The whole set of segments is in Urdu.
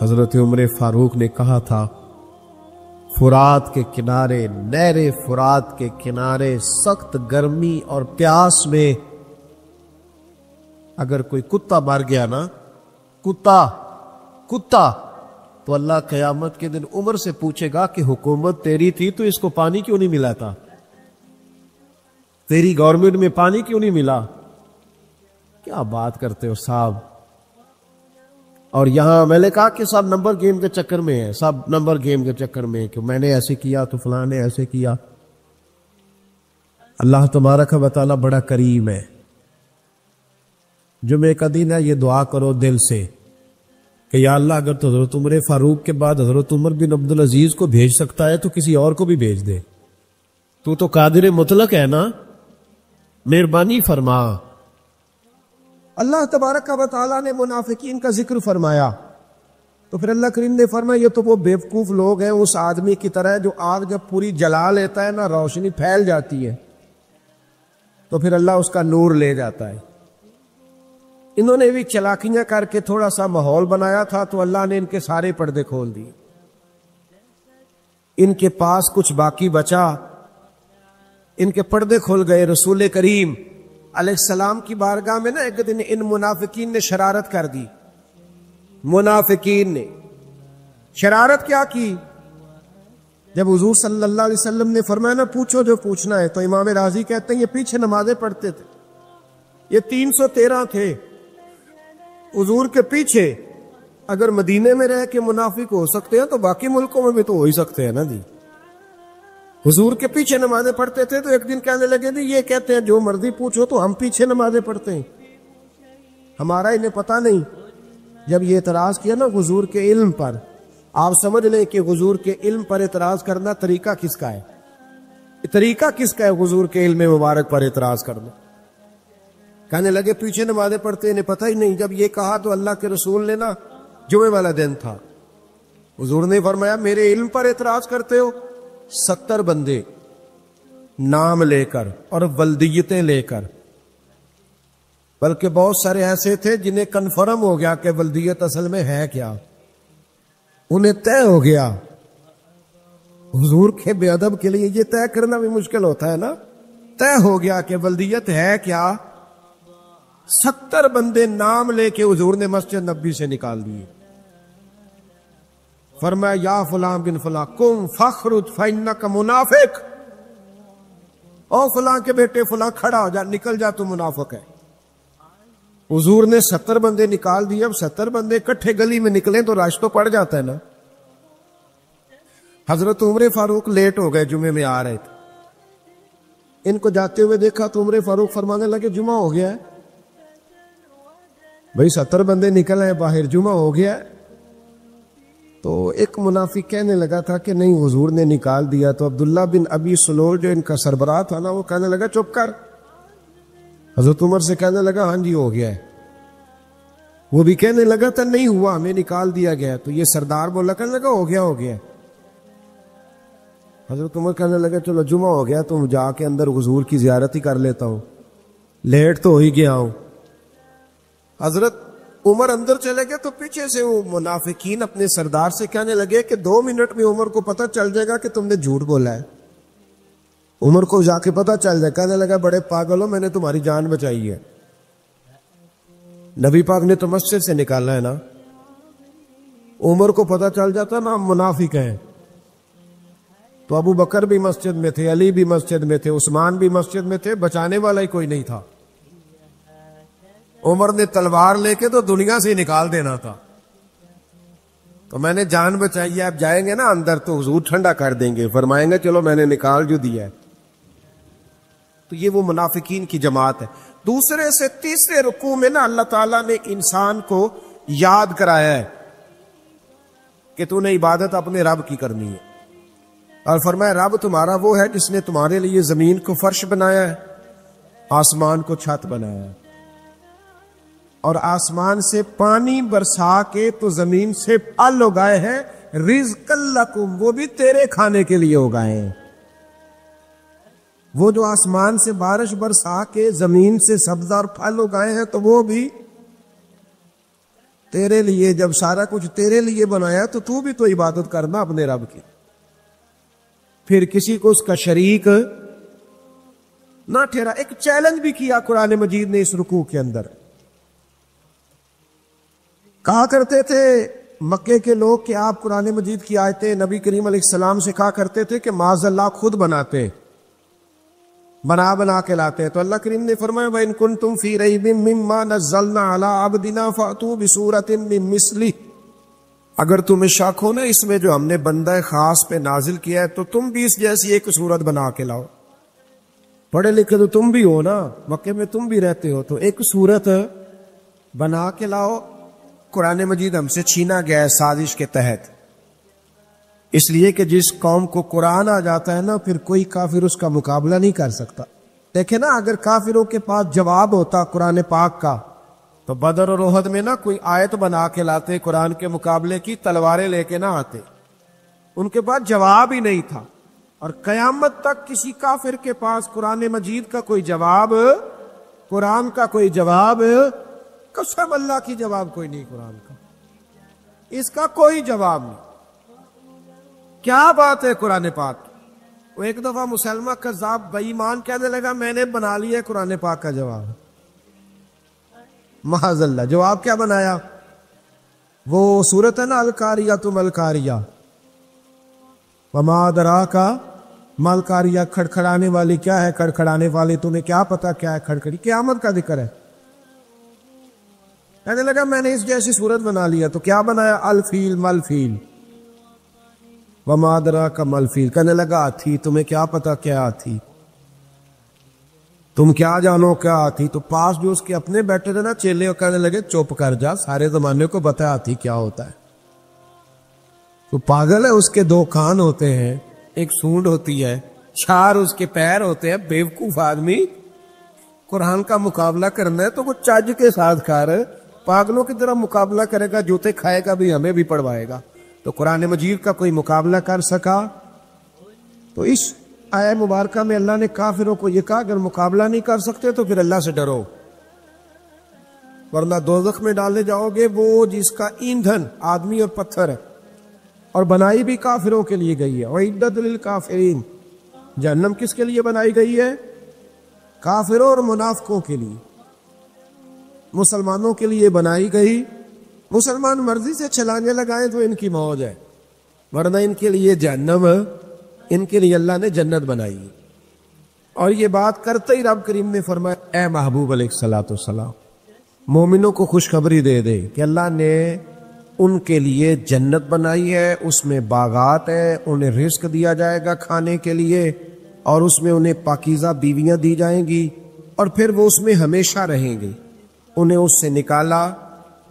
حضرت عمر فاروق نے کہا تھا فرات کے کنارے، نہر فرات کے کنارے سخت گرمی اور پیاس میں اگر کوئی کتا مر گیا نا، کتا تو اللہ قیامت کے دن عمر سے پوچھے گا کہ حکومت تیری تھی تو اس کو پانی کیوں نہیں ملا تھا، تیری گورنمنٹ میں پانی کیوں نہیں ملا؟ کیا بات کرتے ہو صاحب۔ اور یہاں میں نے کہا کہ سب نمبر گیم کے چکر میں ہیں، سب نمبر گیم کے چکر میں کہ میں نے ایسے کیا تو فلاں نے ایسے کیا۔ اللہ تبارک و تعالی بڑا کریم ہے۔ جمعے کا دن ہے، یہ دعا کرو دل سے کہ یا اللہ اگر تو حضرت عمر فاروق کے بعد حضرت عمر بن عبدالعزیز کو بھیج سکتا ہے تو کسی اور کو بھی بھیج دے، تو قادر مطلق ہے نا، مہربانی فرما۔ اللہ تبارک و تعالیٰ نے منافقین کا ذکر فرمایا تو پھر اللہ کریم نے فرمایا یہ تو وہ بیوقوف لوگ ہیں اس آدمی کی طرح جو آگ جب پوری جلا لیتا ہے نا روشنی پھیل جاتی ہے تو پھر اللہ اس کا نور لے جاتا ہے۔ انہوں نے بھی چلاکیاں کر کے تھوڑا سا ماحول بنایا تھا تو اللہ نے ان کے سارے پردے کھول دیے۔ ان کے پاس کچھ باقی بچا، ان کے پردے کھل گئے۔ رسول کریم علیہ السلام کی بارگاہ میں نا ایک دن ان منافقین نے شرارت کر دی۔ منافقین نے شرارت کیا کی؟ جب حضور صلی اللہ علیہ وسلم نے فرمایا نا پوچھو جو پوچھنا ہے، تو امام راضی کہتے ہیں یہ پیچھے نمازیں پڑھتے تھے، یہ 313 تھے حضور کے پیچھے۔ اگر مدینے میں رہ کے منافق ہو سکتے ہیں تو باقی ملکوں میں بھی تو ہو ہی سکتے ہیں نا جی۔ حضور کے پیچھے نمازیں پڑھتے تھے تو ایک دن کہنے لگے تھے یہ کہتے ہیں جو مرضی پوچھو تو ہم پیچھے نمازیں پڑھتے ہیں، ہمارا انہیں پتہ نہیں۔ جب یہ اعتراض کیا نا حضور کے علم پر، آپ سمجھ لیں کہ حضور کے علم پر اعتراض کرنا طریقہ کس کا ہے؟ طریقہ کس کا ہے حضور کے علم مبارک پر اعتراض کرنا؟ کہنے لگے پیچھے نمازیں پڑھتے انہیں پتہ ہی نہیں۔ جب یہ کہا تو اللہ کے رسول نے نا، جمعے والا دن تھا، حضور نے فرمایا میرے علم پر اعتراض کرتے ہو؟ 70 بندے نام لے کر اور ولدیتیں لے کر، بلکہ بہت سارے ایسے تھے جنہیں کنفرم ہو گیا کہ ولدیت اصل میں ہے کیا، انہیں طے ہو گیا۔ حضور کے بے ادب کے لیے یہ طے کرنا بھی مشکل ہوتا ہے نا، طے ہو گیا کہ ولدیت ہے کیا۔ 70 بندے نام لے کے حضور نے مسجد نبوی سے نکال دیے۔ فرمایا یا فلاں بن فلاں قم فاخرج فإنک منافق، او فلاں کے بیٹے فلاں کھڑا ہو جا، نکل جا تو منافق ہے۔ حضور نے 70 بندے نکال دیے۔ اب 70 بندے اکٹھے گلی میں نکلیں تو رش تو پڑ جاتا ہے نا۔ حضرت عمر فاروق لیٹ ہو گئے، جمعے میں آ رہے تھے، ان کو جاتے ہوئے دیکھا تو عمر فاروق فرمانے لگے جمعہ ہو گیا ہے بھئی، 70 بندے نکل آئے باہر، جمعہ ہو گیا ہے۔ تو ایک منافق کہنے لگا تھا کہ نہیں حضور نے نکال دیا، تو عبداللہ بن ابی سلول جو ان کا سربراہ تھا نا وہ کہنے لگا چپ کر۔ حضرت عمر سے کہنے لگا ہاں جی ہو گیا ہے۔ وہ بھی کہنے لگا تھا نہیں ہوا، ہمیں نکال دیا گیا۔ تو یہ سردار بولا کہنے لگا ہو گیا ہو گیا۔ حضرت عمر کہنے لگا چلو جمعہ ہو گیا تو جا کے اندر حضور کی زیارت ہی کر لیتا ہوں، لیٹ تو ہو ہی گیا ہوں۔ حضرت عمر اندر چلے گئے تو پیچھے سے وہ منافقین اپنے سردار سے کہنے لگے کہ 2 منٹ میں عمر کو پتہ چل جائے گا کہ تم نے جھوٹ بولا ہے۔ عمر کو جا کے پتہ چل جائے، کہنے لگا بڑے پاگل ہو، میں نے تمہاری جان بچائی ہے، نبی پاک نے تو مسجد سے نکالا ہے نا۔ عمر کو پتہ چل جاتا نا ہم منافق ہیں تو ابو بکر بھی مسجد میں تھے، علی بھی مسجد میں تھے، عثمان بھی مسجد میں تھے، بچانے والا ہی کوئی نہیں تھا۔ عمر نے تلوار لے کے تو دنیا سے نکال دینا تھا، تو میں نے جان بچائی ہے۔ اب جائیں گے نا اندر تو حضور ٹھنڈا کر دیں گے، فرمائیں گے چلو میں نے نکال جو دیا ہے۔ تو یہ وہ منافقین کی جماعت ہے۔ دوسرے سے تیسرے رکوع میں نا اللہ تعالیٰ نے انسان کو یاد کرایا ہے کہ تو نے عبادت اپنے رب کی کرنی ہے، اور فرمایا رب تمہارا وہ ہے جس نے تمہارے لیے زمین کو فرش بنایا ہے، آسمان کو چھت بنایا ہے، اور آسمان سے پانی برسا کے تو زمین سے پھل اگائے ہیں، رزق لکم، وہ بھی تیرے کھانے کے لیے اگائے ہیں۔ وہ جو آسمان سے بارش برسا کے زمین سے سبزہ اور پھل اگائے ہیں تو وہ بھی تیرے لیے جب سارا کچھ تیرے لیے بنایا تو بھی تو عبادت کرنا اپنے رب کی. پھر کسی کو اس کا شریک نہ ٹھہرا. ایک چیلنج بھی کیا قرآن مجید نے اس رکوع کے اندر. کہا کرتے تھے مکے کے لوگ کہ آپ قرآن مجید کی آیتیں نبی کریم علیہ السلام سے کہا کرتے تھے کہ معاذ اللہ خود بناتے بنا کے لاتے ہیں. تو اللہ کریم نے فرمایا وَإِن كُنتُمْ فِي رَيْبٍ مِّمَّا نَزَّلْنَا عَلَىٰ عَبْدِنَا فَأْتُوا بِسُورَةٍ مِّن مِّثْلِهِ. اگر تمہیں شک ہو نا اس میں جو ہم نے بندہ خاص پہ نازل کیا ہے تو تم بھی اس جیسی ایک صورت بنا کے لاؤ. پڑھے لکھے تو تم بھی ہو نا, مکے میں تم بھی رہتے ہو, تو ایک صورت بنا کے لاؤ. قرآن مجید ہم سے چھینا گیا ہے سازش کے تحت, اس لیے کہ جس قوم کو قرآن آ جاتا ہے نا پھر کوئی کافر اس کا مقابلہ نہیں کر سکتا. دیکھیں نا اگر کافروں کے پاس جواب ہوتا قرآن پاک کا تو بدر اور احد میں نا کوئی آیت بنا کے لاتے قرآن کے مقابلے کی, تلواریں لے کے نہ آتے. ان کے پاس جواب ہی نہیں تھا. اور قیامت تک کسی کافر کے پاس قرآن مجید کا کوئی جواب, قرآن کا کوئی جواب, قسم اللہ کی جواب کوئی نہیں قرآن کا, اس کا کوئی جواب نہیں. کیا بات ہے قرآن پاک. وہ ایک دفعہ مسلمہ کذاب بے ایمان کہنے لگا میں نے بنا لیا قرآن پاک کا جواب. معاذ اللہ. جواب کیا بنایا؟ وہ سورت ہے نا القاریہ ملقاریہ, وما ادراک ملقاریہ, کھڑکھڑانے والی کیا ہے, کھڑکھڑانے والی تمہیں کیا پتا کیا ہے کھڑکھڑی. قیامت کا ذکر ہے. کہنے لگا میں نے اس جیسی صورت بنا لیا. تو کیا بنایا؟ الفیل ملفیل, وما ادراک ملفیل. کہنے لگا ہاتھی, تمہیں کیا پتا کیا ہاتھی, تم کیا جانو کیا ہاتھی. تو پاس جو اس کے اپنے بیٹھے تھے نا چیلے, اور کہنے لگے چپ کر جا, سارے زمانے کو پتا ہاتھی کیا ہوتا ہے. تو پاگل ہے, اس کے دو کان ہوتے ہیں, ایک سونڈ ہوتی ہے, چار اس کے پیر ہوتے ہیں. بیوقوف آدمی, قرآن کا مقابلہ کرنا ہے تو وہ چج کے ساتھ کر, پاگلوں کی طرح مقابلہ کرے گا, جوتے کھائے گا بھی ہمیں بھی پڑھوائے گا. تو قرآن مجید کا کوئی مقابلہ کر سکا؟ تو اس آیہ مبارکہ میں اللہ نے کافروں کو یہ کہا اگر مقابلہ نہیں کر سکتے تو پھر اللہ سے ڈرو, ورنہ دوزخ میں ڈالے جاؤ گے. وہ جس کا ایندھن آدمی اور پتھر ہے, اور بنائی بھی کافروں کے لیے گئی ہے. وَعِدَّتْ لِلْكَافِرِينَ. جہنم کس کے لیے بنائی گئی ہے؟ کافروں اور منافقوں کے لیے. مسلمانوں کے لیے بنائی گئی. مسلمان مرضی سے چھلانے لگائیں تو ان کی موج ہے, ورنہ ان کے لیے جہنم, ان کے لیے اللہ نے جنت بنائی. اور یہ بات کرتے ہی رب کریم نے فرمایا اے محبوب علیہ الصلوۃ والسلام مومنوں کو خوشخبری دے دے کہ اللہ نے ان کے لیے جنت بنائی ہے, اس میں باغات ہیں, انہیں رزق دیا جائے گا کھانے کے لیے, اور اس میں انہیں پاکیزہ بیویاں دی جائیں گی, اور پھر وہ اس میں ہمیشہ رہیں گے, انہیں اس سے نکالا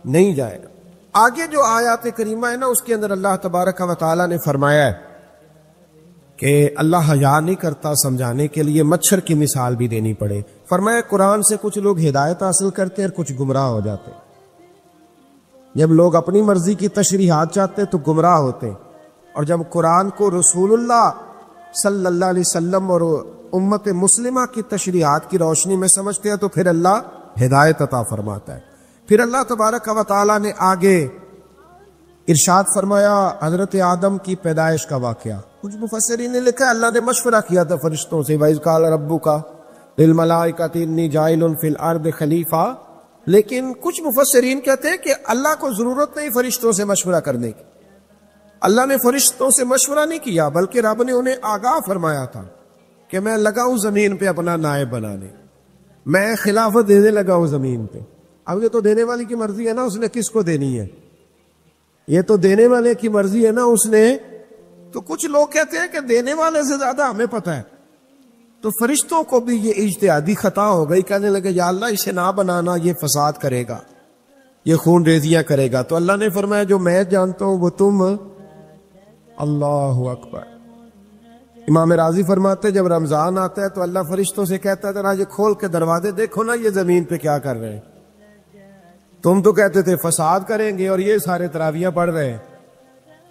نہیں جائے گا. آگے جو آیات کریمہ ہے نا اس کے اندر اللہ تبارک و تعالیٰ نے فرمایا ہے کہ اللہ حیا نہیں کرتا سمجھانے کے لیے مچھر کی مثال بھی دینی پڑے. فرمایا قرآن سے کچھ لوگ ہدایت حاصل کرتے ہیں اور کچھ گمراہ ہو جاتے ہیں. جب لوگ اپنی مرضی کی تشریحات چاہتے تو گمراہ ہوتے, اور جب قرآن کو رسول اللہ صلی اللہ علیہ وسلم اور امت مسلمہ کی تشریحات کی روشنی میں سمجھتے ہیں تو پھر اللہ ہدایت عطا فرماتا ہے. پھر اللہ تبارک و تعالیٰ نے آگے ارشاد فرمایا حضرت آدم کی پیدائش کا واقعہ. کچھ مفسرین نے لکھا ہے اللہ نے مشورہ کیا تھا فرشتوں سے, وَإِذْ قَالَ رَبُّكَ لِلْمَلَائِكَةِ إِنِّي جَاعِلٌ فِي الْأَرْضِ خَلِيفَةً. لیکن کچھ مفسرین کہتے ہیں کہ اللہ کو ضرورت نہیں فرشتوں سے مشورہ کرنے کی. اللہ نے فرشتوں سے مشورہ نہیں کیا, بلکہ رب نے انہیں آگاہ فرمایا تھا کہ میں لگا ہوں زمین پہ اپنا نائب بنانے, میں خلافت دینے لگا ہوں زمین پہ. اب یہ تو دینے والی کی مرضی ہے نا اس نے کس کو دینی ہے, یہ تو دینے والے کی مرضی ہے نا اس نے. تو کچھ لوگ کہتے ہیں کہ دینے والے سے زیادہ ہمیں پتہ ہے. تو فرشتوں کو بھی یہ اجتہادی خطا ہو گئی, کہنے لگے یا اللہ اسے نہ بنانا, یہ فساد کرے گا, یہ خون ریزیاں کرے گا. تو اللہ نے فرمایا جو میں جانتا ہوں وہ تم. اللہ اکبر. امام راضی فرماتے جب رمضان آتا ہے تو اللہ فرشتوں سے کہتا ہے ذرا یہ کھول کے دروازے دیکھو نا یہ زمین پہ کیا کر رہے ہیں. تم تو کہتے تھے فساد کریں گے اور یہ سارے تراویحیں پڑھ رہے ہیں.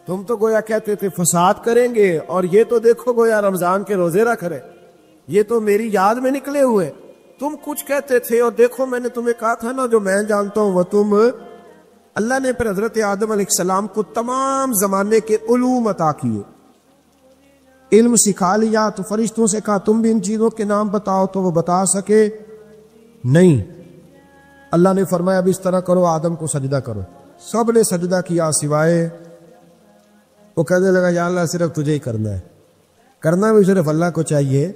تم تو گویا کہتے تھے فساد کریں گے اور یہ تو دیکھو گویا رمضان کے روزے رکھ رہے, یہ تو میری یاد میں نکلے ہوئے. تم کچھ کہتے تھے اور دیکھو میں نے تمہیں کہا تھا نا جو میں جانتا ہوں وہ تم. اللہ نے پھر حضرت آدم علیہ السلام کو تمام زمانے کے علوم عطا کیے، علم سکھا لیا. تو فرشتوں سے کہا تم بھی ان چیزوں کے نام بتاؤ، تو وہ بتا سکے نہیں. اللہ نے فرمایا اب اس طرح کرو، آدم کو سجدہ کرو. سب نے سجدہ کیا سوائے وہ. کہنے لگا یا اللہ صرف تجھے ہی کرنا ہے. کرنا بھی صرف اللہ کو چاہیے،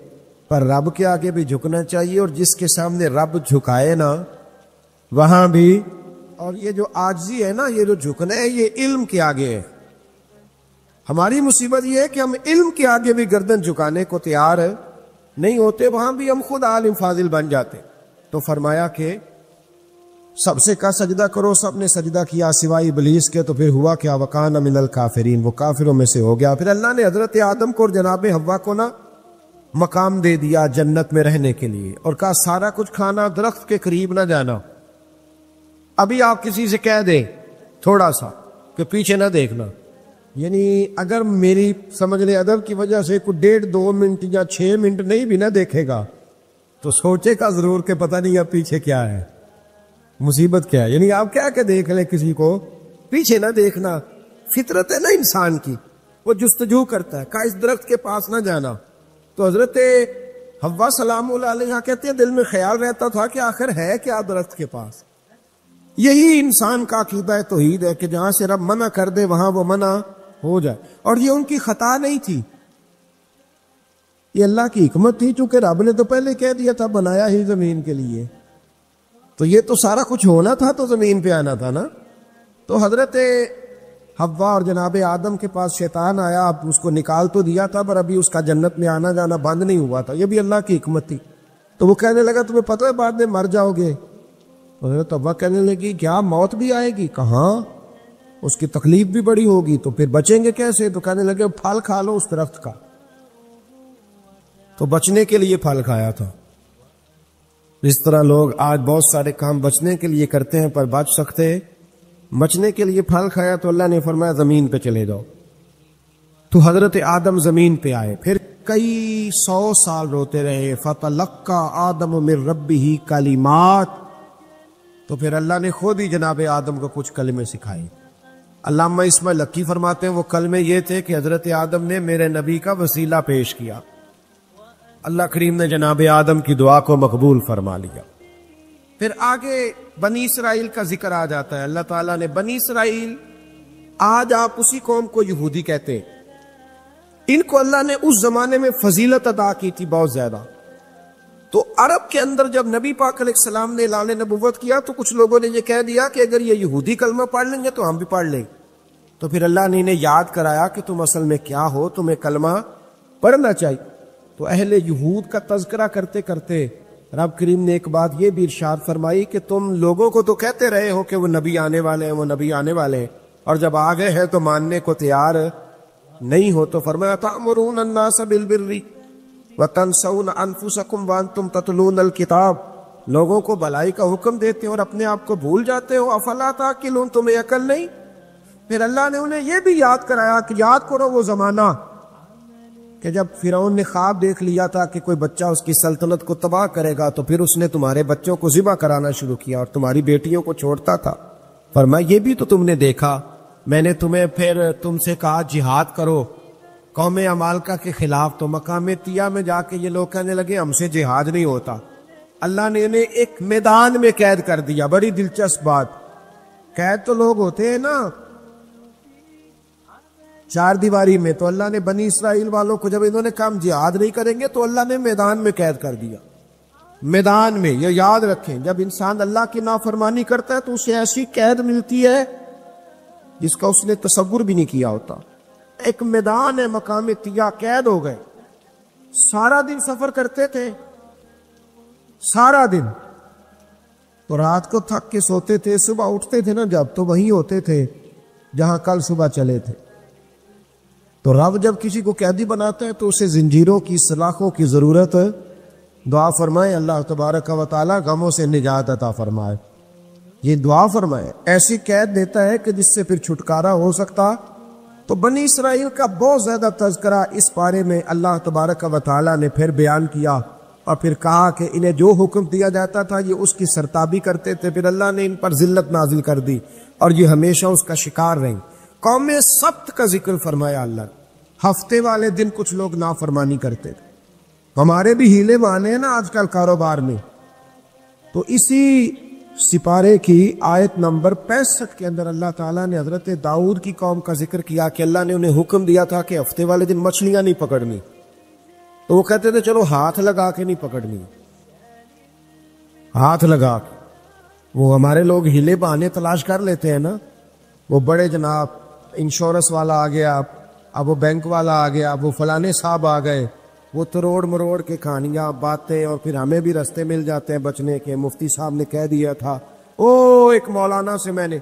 پر رب کے آگے بھی جھکنا چاہیے، اور جس کے سامنے رب جھکائے نا وہاں بھی. اور یہ جو عاجزی ہے نا، یہ جو جھکنا ہے، یہ علم کے آگے ہے. ہماری مصیبت یہ ہے کہ ہم علم کے آگے بھی گردن جھکانے کو تیار نہیں ہوتے، وہاں بھی ہم خود عالم فاضل بن جاتے. تو فرمایا کہ سب سے کہا سجدہ کرو، سب نے سجدہ کیا سوائے ابلیس کے. تو پھر ہوا کیا؟ وکان من الکافرین، وہ کافروں میں سے ہو گیا. پھر اللہ نے حضرت آدم کو اور جناب حوا کو نا مقام دے دیا جنت میں رہنے کے لیے، اور کہا سارا کچھ کھانا، درخت کے قریب نہ جانا. ابھی آپ کسی سے کہہ دیں تھوڑا سا کہ پیچھے نہ دیکھنا، یعنی اگر میری سمجھ لے ادب کی وجہ سے کوئی 1.5-2 منٹ یا 6 منٹ نہیں بھی نہ دیکھے گا تو سوچے گا ضرور کہ پتہ نہیں اب پیچھے کیا ہے، مصیبت کیا ہے. یعنی آپ کیا کہ دیکھ لیں کسی کو، پیچھے نہ دیکھنا. فطرت ہے نا انسان کی، وہ جستجو کرتا ہے. کہا اس درخت کے پاس نہ جانا. تو حضرت حوا سلام اللہ علیہ کہتے ہیں دل میں خیال رہتا تھا کہ آخر ہے کیا درخت کے پاس. یہی انسان کا عقیدہ توحید ہے کہ جہاں سے رب منع کر دے وہاں وہ منع ہو جائے. اور یہ ان کی خطا نہیں تھی، یہ اللہ کی حکمت تھی، چونکہ رب نے تو پہلے کہہ دیا تھا بنایا ہی زمین کے لیے، تو یہ تو سارا کچھ ہونا تھا تو زمین پہ آنا تھا نا. تو حضرت حوا اور جناب آدم کے پاس شیطان آیا، اب اس کو نکال تو دیا تھا پر ابھی اس کا جنت میں آنا جانا بند نہیں ہوا تھا، یہ بھی اللہ کی حکمت تھی. تو وہ کہنے لگا تمہیں پتہ ہے بعد میں مر جاؤ گے. حضرت حوا کہنے لگی کیا موت بھی آئے گی؟ کہاں، اس کی تکلیف بھی بڑی ہوگی، تو پھر بچیں گے کیسے؟ تو کہنے لگے پھل کھا لو اس درخت کا. تو بچنے کے لیے پھل کھایا تھا. اس طرح لوگ آج بہت سارے کام بچنے کے لیے کرتے ہیں پر بچ سکتے. بچنے کے لیے پھل کھایا تو اللہ نے فرمایا زمین پہ چلے جاؤ. تو حضرت آدم زمین پہ آئے، پھر کئی 100 سال روتے رہے. فَتَلَقَّى آدَمُ مِن رَبِّهِ کلمات، تو پھر اللہ نے خود ہی جناب آدم کو کچھ کلمے سکھائے. علامہ اسماعیل لکی فرماتے ہیں وہ کلمے یہ تھے کہ حضرت آدم نے میرے نبی کا وسیلہ پیش کیا، اللہ کریم نے جناب آدم کی دعا کو مقبول فرما لیا. پھر آگے بنی اسرائیل کا ذکر آ جاتا ہے. اللہ تعالیٰ نے بنی اسرائیل، آج آپ اسی قوم کو یہودی کہتے ہیں، ان کو اللہ نے اس زمانے میں فضیلت عطا کی تھی بہت زیادہ. تو عرب کے اندر جب نبی پاک علیہ السلام نے اعلان نبوت کیا تو کچھ لوگوں نے یہ کہہ دیا کہ اگر یہ یہودی کلمہ پڑھ لیں گے تو ہم بھی پڑھ لیں. تو پھر اللہ نے انہیں یاد کرایا کہ تم اصل میں کیا ہو، تمہیں کلمہ پڑھنا چاہیے. تو اہل یہود کا تذکرہ کرتے کرتے رب کریم نے ایک بات یہ بھی ارشاد فرمائی کہ تم لوگوں کو تو کہتے رہے ہو کہ وہ نبی آنے والے ہیں، وہ نبی آنے والے ہیں، اور جب آ گئے ہیں تو ماننے کو تیار نہیں ہو. تو فرمایا تأمرون الناس بالبر وتنسون انفسکم وانتم تتلون الکتاب، لوگوں کو بھلائی کا حکم دیتے ہو اور اپنے آپ کو بھول جاتے ہو. افلا تعقلون، تمہیں عقل نہیں؟ پھر اللہ نے انہیں یہ بھی یاد کرایا کہ یاد کرو وہ زمانہ کہ جب فرعون نے خواب دیکھ لیا تھا کہ کوئی بچہ اس کی سلطنت کو تباہ کرے گا، تو پھر اس نے تمہارے بچوں کو ذبح کرانا شروع کیا اور تمہاری بیٹیوں کو چھوڑتا تھا. فرمایا یہ بھی تو تم نے دیکھا، میں نے تمہیں پھر تم سے کہا جہاد کرو قوم عمالقہ کے خلاف، تو مقام طیہ میں جا کے یہ لوگ کہنے لگے ہم سے جہاد نہیں ہوتا. اللہ نے انہیں ایک میدان میں قید کر دیا. بڑی دلچسپ بات، قید تو لوگ ہوتے ہیں نا چار دیواری میں، تو اللہ نے بنی اسرائیل والوں کو جب انہوں نے کہا ہم جہاد نہیں کریں گے تو اللہ نے میدان میں قید کر دیا. میدان میں، یہ یاد رکھیں، جب انسان اللہ کی نافرمانی کرتا ہے تو اسے ایسی قید ملتی ہے جس کا اس نے تصور بھی نہیں کیا ہوتا. ایک میدان ہے مقام طیہ، قید ہو گئے. سارا دن سفر کرتے تھے، سارا دن، تو رات کو تھک کے سوتے تھے، صبح اٹھتے تھے نا جب، تو وہیں ہوتے تھے جہاں کل صبح چلے تھے. تو رب جب کسی کو قیدی بناتا ہے تو اسے زنجیروں کی، سلاخوں کی ضرورت. دعا فرمائے اللہ تبارک و تعالی غموں سے نجات عطا فرمائے. یہ دعا فرمائے، ایسی قید دیتا ہے کہ جس سے پھر چھٹکارا ہو سکتا. تو بنی اسرائیل کا بہت زیادہ تذکرہ اس بارے میں اللہ تبارک و تعالی نے پھر بیان کیا، اور پھر کہا کہ انہیں جو حکم دیا جاتا تھا یہ اس کی سرتابی کرتے تھے. پھر اللہ نے ان پر ذلت نازل کر دی. اور یہ ہمیشہ اس کا شکار رہیں۔ قوم سبت کا ذکر فرمایا اللہ نے۔ ہفتے والے دن کچھ لوگ نافرمانی کرتے تھے۔ ہمارے بھی ہیلے مانے ہیں نا آج کل کاروبار میں۔ تو اسی سپارے کی آیت نمبر 65 کے اندر اللہ تعالیٰ نے حضرت داؤد کی قوم کا ذکر کیا کہ اللہ نے انہیں حکم دیا تھا کہ ہفتے والے دن مچھلیاں نہیں پکڑنی، تو وہ کہتے تھے چلو ہاتھ لگا کے نہیں پکڑنی، ہاتھ لگا کے۔ وہ ہمارے لوگ ہیلے بہانے تلاش کر لیتے ہیں نا، وہ بڑے جناب انشورنس والا آ گیا، اب وہ بینک والا آ گیا، اب وہ فلانے صاحب آ گئے، وہ تروڑ مروڑ کے کہانیاں باتیں، اور پھر ہمیں بھی رستے مل جاتے ہیں بچنے کے۔ مفتی صاحب نے کہہ دیا تھا، ایک مولانا سے میں نے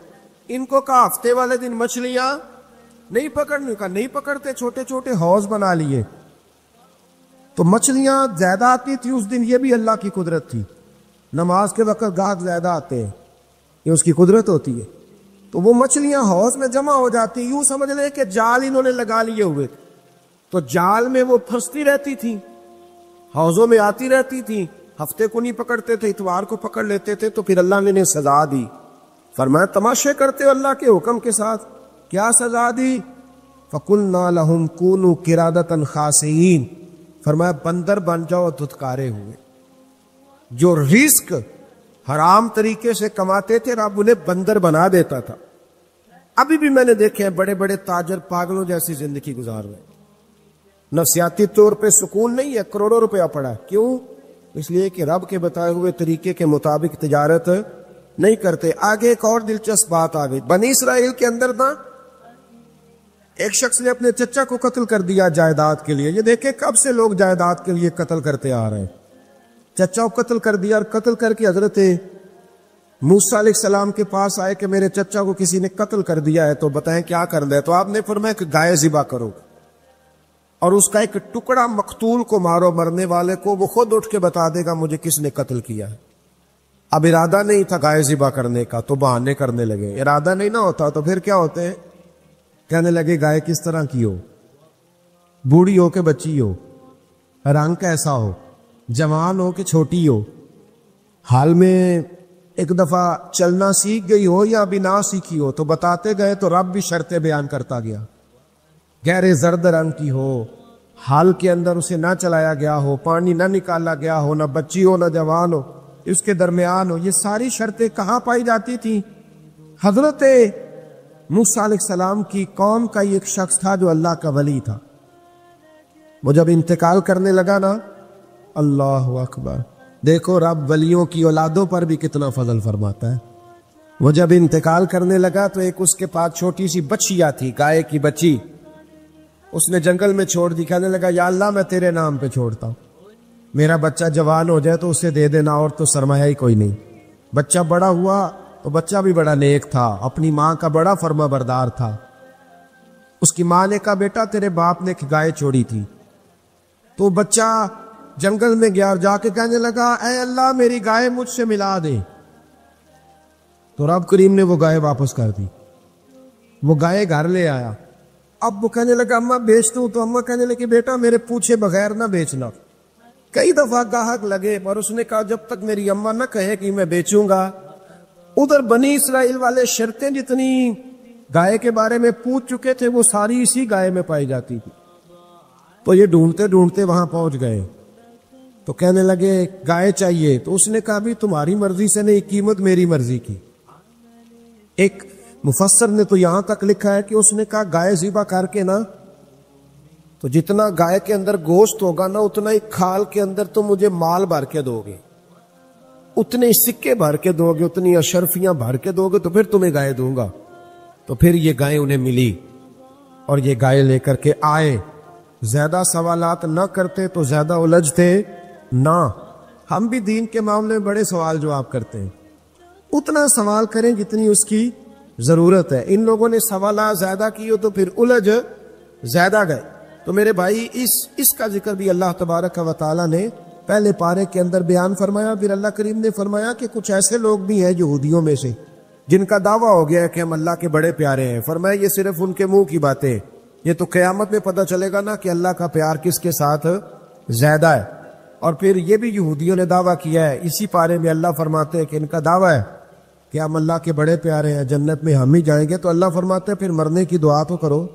ان کو کہا ہفتے والے دن مچھلیاں نہیں پکڑنے کا، نہیں پکڑتے، چھوٹے چھوٹے حوض بنا لیے۔ تو مچھلیاں زیادہ آتی تھی اس دن، یہ بھی اللہ کی قدرت تھی۔ نماز کے وقت گاہک زیادہ آتے ہیں، یہ اس کی قدرت ہوتی ہے۔ تو وہ مچھلیاں حوض میں جمع ہو جاتی، یوں سمجھ لیں کہ جال انہوں نے لگا لیے ہوئے تھے، تو جال میں وہ پھنستی رہتی تھی، حوضوں میں آتی رہتی تھی۔ ہفتے کو نہیں پکڑتے تھے، اتوار کو پکڑ لیتے تھے، تو پھر اللہ نے انہیں سزا دی۔ فرمایا تماشے کرتے ہو اللہ کے حکم کے ساتھ، کیا سزا دی؟ فَقُلْنَا لَهُمْ كُونُوا قِرَادَةً خَاسِئِينَ، فرمایا بندر بن جاؤ دھتکارے ہوئے۔ جو رزق حرام طریقے سے کماتے تھے رب انہیں بندر بنا دیتا تھا۔ ابھی بھی میں نے دیکھے ہیں بڑے بڑے تاجر پاگلوں جیسی زندگی گزار رہے ہیں، نفسیاتی طور پہ سکون نہیں ہے، کروڑوں روپیہ پڑا ہے۔ کیوں؟ اس لیے کہ رب کے بتائے ہوئے طریقے کے مطابق تجارت نہیں کرتے۔ آگے ایک اور دلچسپ بات آ گئی، بنی اسرائیل کے اندر نا ایک شخص نے اپنے چچا کو قتل کر دیا جائیداد کے لیے۔ یہ دیکھیں کب سے لوگ جائیداد کے لیے قتل کرتے آ رہے ہیں۔ چچا کو قتل کر دیا، اور قتل کر کے حضرت موسیٰ علیہ السلام کے پاس آئے کہ میرے چچا کو کسی نے قتل کر دیا ہے، تو بتائیں کیا کر لے؟ تو آپ نے فرمایا کہ گائے ذبح کرو، اور اس کا ایک ٹکڑا مقتول کو مارو، مرنے والے کو، وہ خود اٹھ کے بتا دے گا مجھے کس نے قتل کیا ہے۔ اب ارادہ نہیں تھا گائے ذبح کرنے کا، تو بہانے کرنے لگے۔ ارادہ نہیں نہ ہوتا تو پھر کیا ہوتے ہیں؟ کہنے لگے گائے کس طرح کی ہو، بوڑھی ہو کہ بچی ہو، رنگ کیسا ہو، جوان ہو کہ چھوٹی ہو، حال میں ایک دفعہ چلنا سیکھ گئی ہو یا ابھی نہ سیکھی ہو۔ تو بتاتے گئے، تو رب بھی شرطیں بیان کرتا گیا، گہرے زرد رنگ کی ہو، حال کے اندر اسے نہ چلایا گیا ہو، پانی نہ نکالا گیا ہو، نہ بچی ہو نہ جوان ہو، اس کے درمیان ہو۔ یہ ساری شرطیں کہاں پائی جاتی تھی؟ حضرت موسیٰ علیہ السلام کی قوم کا ایک شخص تھا جو اللہ کا ولی تھا۔ وہ جب انتقال کرنے لگا نا، اللہ اکبر، دیکھو رب ولیوں کی اولادوں پر بھی کتنا فضل فرماتا ہے۔ وہ جب انتقال کرنے لگا تو ایک اس کے پاس چھوٹی سی بچیا تھی، گائے کی بچی، اس نے جنگل میں چھوڑ دی۔ کہنے لگا یا اللہ میں تیرے نام پہ چھوڑتا ہوں، میرا بچہ جوان ہو جائے تو اسے دے دینا، اور تو سرمایہ ہی کوئی نہیں۔ بچہ بڑا ہوا تو بچہ بھی بڑا نیک تھا، اپنی ماں کا بڑا فرما بردار تھا۔ اس کی ماں نے کہا بیٹا تیرے باپ نے گائے چھوڑی تھی۔ تو بچہ جنگل میں گیا اور جا کے کہنے لگا اے اللہ میری گائے مجھ سے ملا دے۔ تو رب کریم نے وہ گائے واپس کر دی، وہ گائے گھر لے آیا۔ اب وہ کہنے لگا اماں بیچ دوں، تو اماں کہنے لگی بیٹا میرے پوچھے بغیر نہ بیچنا۔ کئی دفعہ گاہک لگے، پر اس نے کہا جب تک میری اماں نہ کہے کہ میں بیچوں گا۔ ادھر بنی اسرائیل والے شرطیں جتنی گائے کے بارے میں پوچھ چکے تھے وہ ساری اسی گائے میں پائی جاتی تھی۔ تو یہ ڈھونڈتے ڈھونڈتے وہاں پہنچ گئے، تو کہنے لگے گائے چاہیے۔ تو اس نے کہا بھی تمہاری مرضی سے نہیں، قیمت میری مرضی کی۔ ایک مفسر نے تو یہاں تک لکھا ہے کہ اس نے کہا گائے ذبح کر کے نا، تو جتنا گائے کے اندر گوشت ہوگا نا اتنا ہی کھال کے اندر تو مجھے مال بھر کے دو گے، اتنے سکے بھر کے دو گے، اتنی اشرفیاں بھر کے دو گے، تو پھر تمہیں گائے دوں گا۔ تو پھر یہ گائے انہیں ملی اور یہ گائے لے کر کے آئے۔ زیادہ سوالات نہ کرتے تو زیادہ الجھتے نہ۔ ہم بھی دین کے معاملے میں بڑے سوال جواب کرتے ہیں، اتنا سوال کریں جتنی اس کی ضرورت ہے۔ ان لوگوں نے سوالات زیادہ کیے تو پھر الجھ زیادہ گئے۔ تو میرے بھائی اس کا ذکر بھی اللہ تبارک و تعالیٰ نے پہلے پارے کے اندر بیان فرمایا۔ پھر اللہ کریم نے فرمایا کہ کچھ ایسے لوگ بھی ہیں یہودیوں میں سے جن کا دعویٰ ہو گیا ہے کہ ہم اللہ کے بڑے پیارے ہیں۔ فرمایا یہ صرف ان کے منہ کی باتیں، یہ تو قیامت میں پتہ چلے گا نا کہ اللہ کا پیار کس کے ساتھ زیادہ ہے۔ اور پھر یہ بھی یہودیوں نے دعویٰ کیا ہے، اسی پارے میں اللہ فرماتے ہیں کہ ان کا دعویٰ ہے کہ ہم اللہ کے بڑے پیارے ہیں، جنت میں ہم ہی جائیں گے، تو اللہ فرماتے ہیں پھر مرنے کی دعا تو کرو،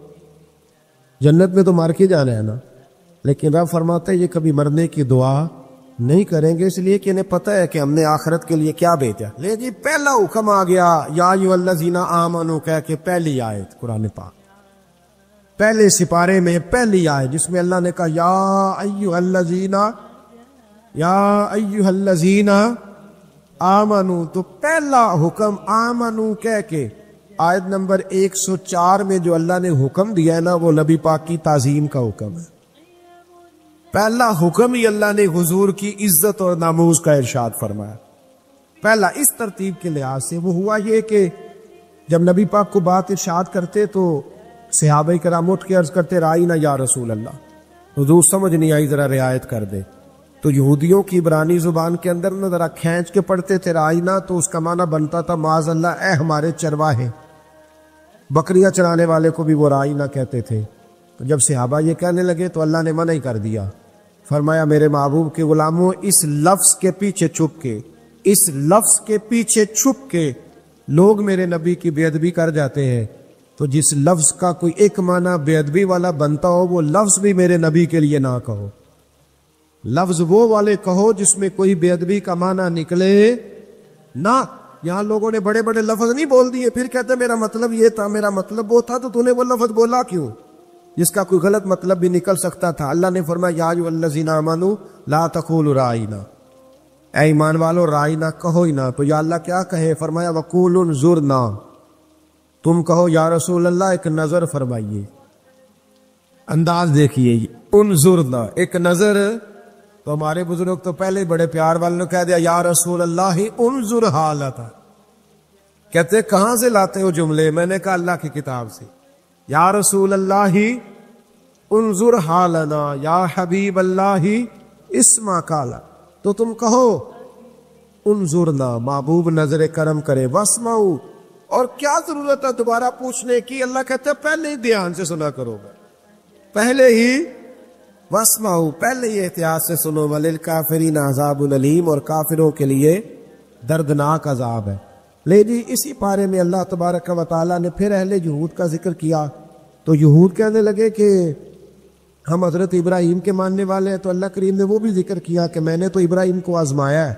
جنت میں تو مار کے جانا ہے نا۔ لیکن رب فرماتے ہیں یہ کبھی مرنے کی دعا نہیں کریں گے، اس لیے کہ انہیں پتہ ہے کہ ہم نے آخرت کے لیے کیا بھیجا۔ لے جی پہلا حکم آ گیا، یا ایھا الذین آمنوا کہہ کے پہلی آیت قرآن پاک، پہلے سپارے میں پہلی آیت جس میں اللہ نے کہا یا ایھا الذین آمنوا، تو پہلا حکم آمنو کہہ کے آیت نمبر 104 میں جو اللہ نے حکم دیا ہے نا، وہ نبی پاک کی تعظیم کا حکم ہے۔ پہلا حکم ہی اللہ نے حضور کی عزت اور ناموز کا ارشاد فرمایا۔ پہلا اس ترتیب کے لحاظ سے وہ ہوا یہ کہ جب نبی پاک کو بات ارشاد کرتے تو صحابہ کرام اٹھ کے عرض کرتے رائینا یا رسول اللہ، حضور سمجھ نہیں آئی ذرا رعایت کر دے۔ تو یہودیوں کی عبرانی زبان کے اندر نہ ذرا کھینچ کے پڑھتے تھے رائینا، تو اس کا معنی بنتا تھا معاذ اللہ اے ہمارے چرواہے، بکریاں چرانے والے کو بھی وہ رائینا کہتے تھے۔ تو جب صحابہ یہ کہنے لگے تو اللہ نے منع ہی کر دیا، فرمایا میرے محبوب کے غلاموں، اس لفظ کے پیچھے چھپ کے، اس لفظ کے پیچھے چھپ کے لوگ میرے نبی کی بے ادبی کر جاتے ہیں، تو جس لفظ کا کوئی ایک معنی بے ادبی والا بنتا ہو وہ لفظ بھی میرے نبی کے لیے نہ کہو، لفظ وہ والے کہو جس میں کوئی بے ادبی کا معنی نکلے نہ۔ یہاں لوگوں نے بڑے بڑے لفظ نہیں بول دیے، پھر کہتے میرا مطلب یہ تھا، میرا مطلب وہ تھا، تو تو نے وہ لفظ بولا کیوں جس کا کوئی غلط مطلب بھی نکل سکتا تھا۔ اللہ نے فرمایا یا ایھا الذین آمنوا لا تقولوا رائینا، اے ایمان والو رائینا کہو ہی نہ۔ تو یا اللہ کیا کہے؟ فرمایا وقولوا انظرنا، تم کہو یا رسول اللہ ایک نظر فرمائیے، انداز دیکھیے، انظرنا ایک نظر۔ تو ہمارے بزرگ تو پہلے بڑے پیار والوں نے کہہ دیا یا رسول اللہ انظر حالتا، کہتے کہاں سے لاتے ہو جملے؟ میں نے کہا اللہ کی کتاب سے۔ یا رسول اللہ انظر حالنا، یا حبیب اللہ اسمع قالا، تو تم کہو انظرنا، محبوب نظر کرم کرے، واسمعوا، اور کیا ضرورت ہے دوبارہ پوچھنے کی؟ اللہ کہتے پہلے ہی دھیان سے سنا کرو گا، پہلے ہی واسمعوا، پہلے ہی احتیاط سے سنو، وللکافرین عذاب الیم، اور کافروں کے لیے دردناک عذاب ہے۔ لے جی اسی پارے میں اللہ تبارک و تعالیٰ نے پھر اہل یہود کا ذکر کیا، تو یہود کہنے لگے کہ ہم حضرت ابراہیم کے ماننے والے ہیں، تو اللہ کریم نے وہ بھی ذکر کیا کہ میں نے تو ابراہیم کو آزمایا ہے،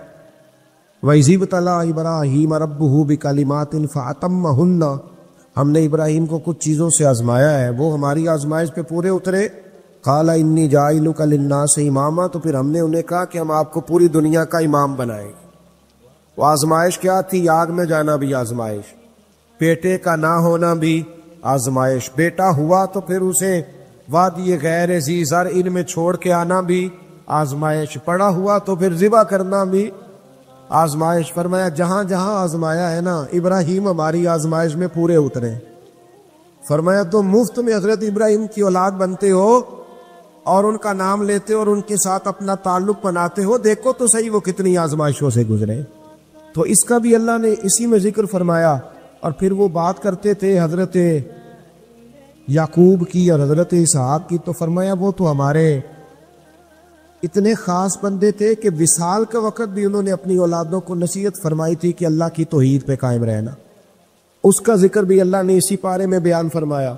وَإِذِ ابْتَلَىٰ إِبْرَاهِيمَ رَبُّهُ بِكَلِمَاتٍ فَأَتَمَّهُنَّ، ہم نے ابراہیم کو کچھ چیزوں سے آزمایا ہے، وہ ہماری آزمائش پہ پورے اترے۔ قَالَ إِنِّي جَاعِلُكَ لِلنَّاسِ إِمَامًا، تو پھر ہم نے انہیں کہا کہ ہم آپ کو پوری دنیا کا امام بنائیں گے۔ وہ آزمائش کیا تھی؟ آگ میں جانا بھی آزمائش، بیٹے کا نہ ہونا بھی آزمائش، بیٹا ہوا تو پھر اسے وادی غیر ذی زرع میں چھوڑ کے آنا بھی آزمائش، پڑا ہوا تو پھر ذبح کرنا بھی آزمائش۔ فرمایا جہاں جہاں آزمایا ہے نا، ابراہیم ہماری آزمائش میں پورے اترے۔ فرمایا تو مفت میں حضرت ابراہیم کی اولاد بنتے ہو اور ان کا نام لیتے ہو اور ان کے ساتھ اپنا تعلق بناتے ہو، دیکھو تو صحیح وہ کتنی آزمائشوں سے گزرے۔ تو اس کا بھی اللہ نے اسی میں ذکر فرمایا۔ اور پھر وہ بات کرتے تھے حضرت یعقوب کی اور حضرت اسحاق کی، تو فرمایا وہ تو ہمارے اتنے خاص بندے تھے کہ وصال کے وقت بھی انہوں نے اپنی اولادوں کو نصیحت فرمائی تھی کہ اللہ کی توحید پہ قائم رہنا، اس کا ذکر بھی اللہ نے اسی پارے میں بیان فرمایا۔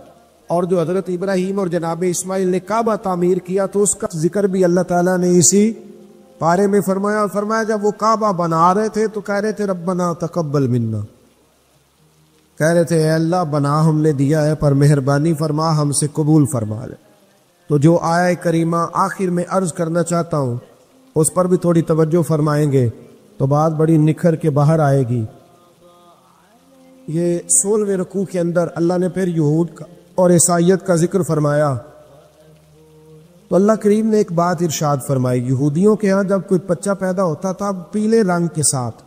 اور جو حضرت ابراہیم اور جناب اسماعیل نے کعبہ تعمیر کیا تو اس کا ذکر بھی اللہ تعالیٰ نے اسی پارے میں فرمایا۔ اور فرمایا جب وہ کعبہ بنا رہے تھے تو کہہ رہے تھے ربنا تقبل منا، کہہ رہے تھے اے اللہ بنا ہم نے دیا ہے پر مہربانی فرما ہم سے قبول فرما لے۔ تو جو آیہ کریمہ آخر میں عرض کرنا چاہتا ہوں اس پر بھی تھوڑی توجہ فرمائیں گے تو بات بڑی نکھر کے باہر آئے گی۔ یہ 16ویں رکوع کے اندر اللہ نے پھر یہود کا اور عیسائیت کا ذکر فرمایا، تو اللہ کریم نے ایک بات ارشاد فرمائی، یہودیوں کے ہاں جب کوئی بچہ پیدا ہوتا تھا پیلے رنگ کے ساتھ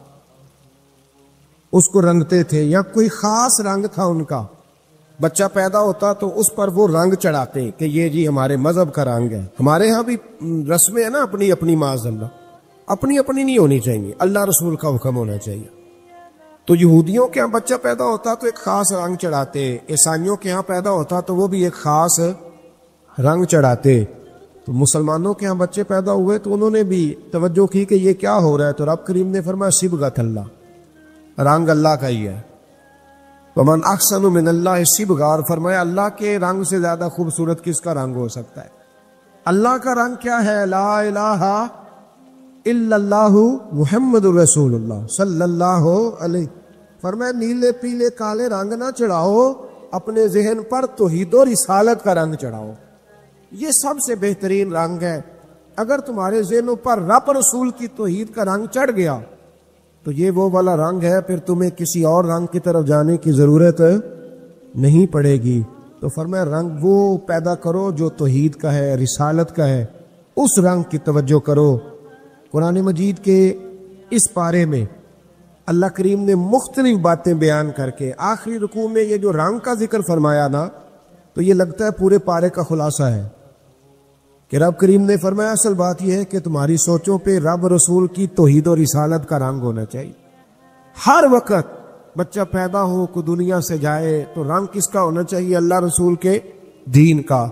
اس کو رنگتے تھے، یا کوئی خاص رنگ تھا ان کا، بچہ پیدا ہوتا تو اس پر وہ رنگ چڑھاتے کہ یہ جی ہمارے مذہب کا رنگ ہے۔ ہمارے ہاں بھی رسمیں ہیں نا اپنی اپنی، معاذ اللہ اپنی اپنی نہیں ہونی چاہیے، اللہ رسول کا حکم ہونا چاہیے۔ تو یہودیوں کے ہاں بچہ پیدا ہوتا تو ایک خاص رنگ چڑھاتے، عیسائیوں کے ہاں پیدا ہوتا تو وہ بھی ایک خاص رنگ چڑھاتے۔ تو مسلمانوں کے ہاں بچے پیدا ہوئے تو انہوں نے بھی توجہ کی کہ یہ کیا ہو رہا ہے، تو رب کریم نے فرمایا صبغۃ اللہ، رنگ اللہ کا ہی ہے. ومن احسن من اللہ صبغا، فرمایا اللہ کے رنگ سے زیادہ خوبصورت کس کا رنگ ہو سکتا ہے؟ اللہ کا رنگ کیا ہے؟ لا الہ الا اللہ محمد الرسول اللہ صلی اللہ علیہ. فرمایا نیلے پیلے کالے رنگ نہ چڑھاؤ، اپنے ذہن پر توحید و رسالت کا رنگ چڑھاؤ. یہ سب سے بہترین رنگ ہے. اگر تمہارے ذہنوں پر رب رسول کی توحید کا رنگ چڑھ گیا تو یہ وہ والا رنگ ہے، پھر تمہیں کسی اور رنگ کی طرف جانے کی ضرورت نہیں پڑے گی. تو فرمایا رنگ وہ پیدا کرو جو توحید کا ہے، رسالت کا ہے، اس رنگ کی توجہ کرو. قرآن مجید کے اس پارے میں اللہ کریم نے مختلف باتیں بیان کر کے آخری رکوع میں یہ جو رنگ کا ذکر فرمایا نا، تو یہ لگتا ہے پورے پارے کا خلاصہ ہے کہ رب کریم نے فرمایا اصل بات یہ ہے کہ تمہاری سوچوں پہ رب رسول کی توحید و رسالت کا رنگ ہونا چاہیے. ہر وقت بچہ پیدا ہو کو دنیا سے جائے تو رنگ کس کا ہونا چاہیے؟ اللہ رسول کے دین کا.